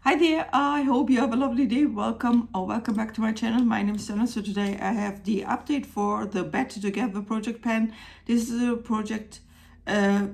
Hi there, I hope you have a lovely day. Welcome back to my channel. My name is Sana. So today I have the update for the Better Together project pen. This is a project, uh,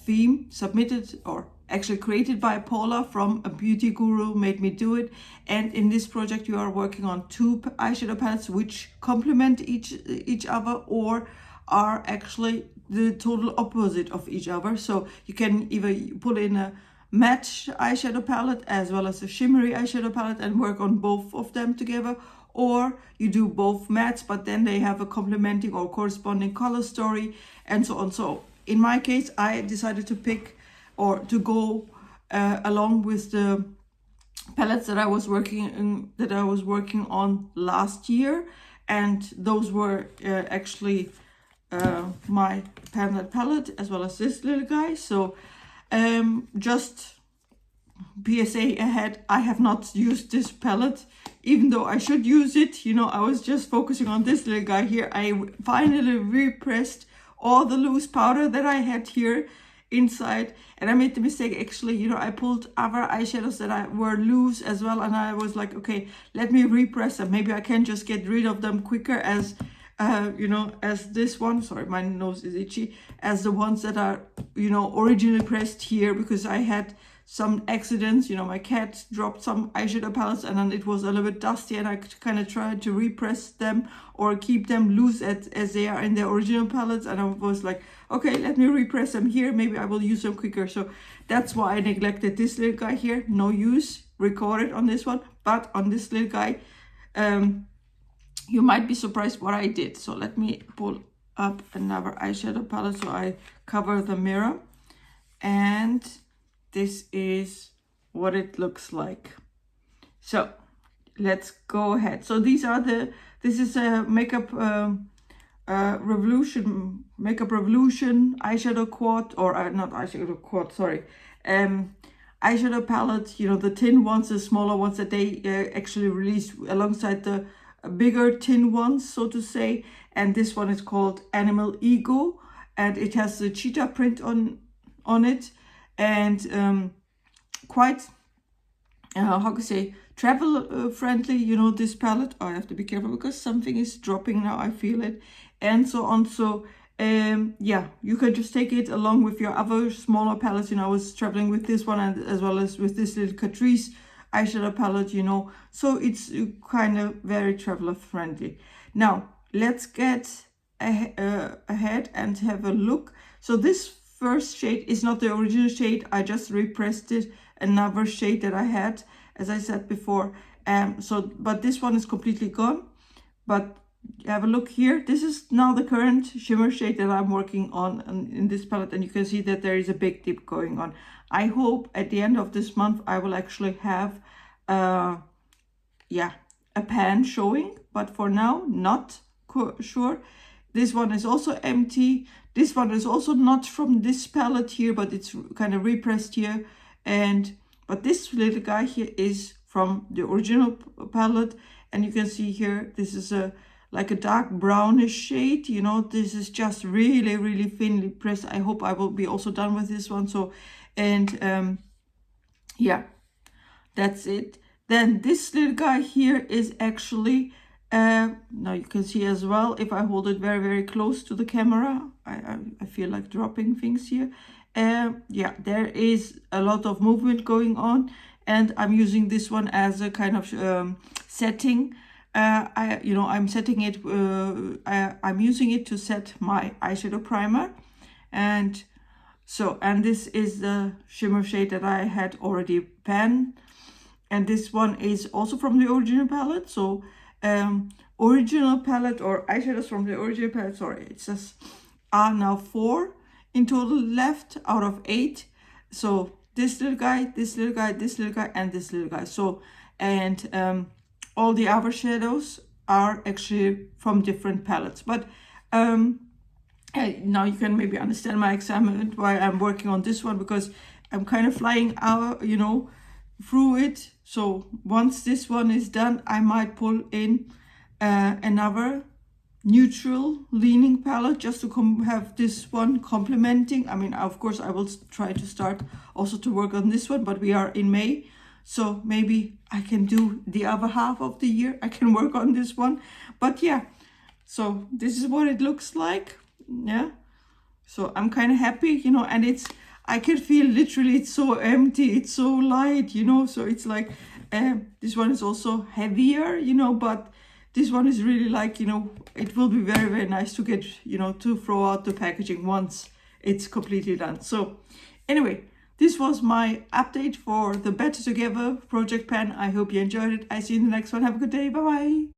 theme submitted or actually created by Paula from a beauty guru, made me do it. And in this project you are working on two eyeshadow palettes which complement each other or are actually the total opposite of each other. So you can either pull in a matte eyeshadow palette as well as a shimmery eyeshadow palette and work on both of them together, or you do both mattes but then they have a complementing or corresponding color story and so on. So in my case I decided to pick or to go along with the palettes that I was working on last year, and those were actually my palette as well as this little guy. So just PSA ahead, I have not used this palette, even though I should use it. I was just focusing on this little guy here. I finally repressed all the loose powder that I had here inside, and I made the mistake actually, I pulled other eyeshadows that were loose as well, and I was like, okay, let me repress them. Maybe I can just get rid of them quicker as as this one, sorry, my nose is itchy, as the ones that are, originally pressed here, because I had some accidents. My cat dropped some eyeshadow palettes and then it was a little bit dusty, and I kind of tried to repress them or keep them loose as they are in the original palettes, and I was like, okay, let me repress them here, maybe I will use them quicker. So that's why I neglected this little guy here. No use recorded on this one, but on this little guy, you might be surprised what I did. So let me pull up another eyeshadow palette so I cover the mirror. And this is what it looks like. So let's go ahead. So this is a Makeup Revolution eyeshadow quad, or not eyeshadow quad, sorry. Eyeshadow palette, the tin ones, the smaller ones that they actually released alongside the bigger tin ones, so to say. And this one is called Animal Ego, and it has the cheetah print on it, and quite how can I say, travel friendly. This palette, I have to be careful because something is dropping now, I feel it, and so on. So yeah, you can just take it along with your other smaller palettes. I was traveling with this one, and as well as with this little Catrice eyeshadow palette, so it's kind of very traveler friendly. Now let's get ahead and have a look. So this first shade is not the original shade, I just repressed it, another shade that I had, as I said before. But this one is completely gone. But have a look here. This is now the current shimmer shade that I'm working on in this palette, and you can see that there is a big dip going on. I hope at the end of this month I will actually have a pan showing, but for now not sure. This one is also empty. This one is also not from this palette here, but it's kind of repressed here. But this little guy here is from the original palette, and you can see here this is like a dark brownish shade. This is just really thinly pressed. I hope I will be also done with this one. So, and yeah, that's it. Then this little guy here is actually now you can see as well, if I hold it very close to the camera, I feel like dropping things here. Yeah, there is a lot of movement going on, and I'm using this one as a kind of setting. I'm setting it, I'm using it to set my eyeshadow primer. And this is the shimmer shade that I had already pan, and this one is also from the original palette. So original palette, or eyeshadows from the original palette, sorry, it says are now 4 in total left out of 8. So this little guy, this little guy, this little guy, and this little guy. So, and all the other shadows are actually from different palettes. But now you can maybe understand my excitement why I'm working on this one, because I'm kind of flying out, through it. So once this one is done, I might pull in another neutral leaning palette just to have this one complementing. I mean, of course I will try to start also to work on this one, but we are in May, So maybe I can do the other half of the year. I can work on this one. But yeah, so this is what it looks like. Yeah. So I'm kind of happy, you know, and I can feel literally it's so empty, it's so light, you know, so it's like, this one is also heavier, you know, but this one is really like, you know, it will be very, very nice to get, you know, to throw out the packaging once it's completely done. So anyway, this was my update for the Better Together project pen. I hope you enjoyed it. I see you in the next one. Have a good day. Bye-bye.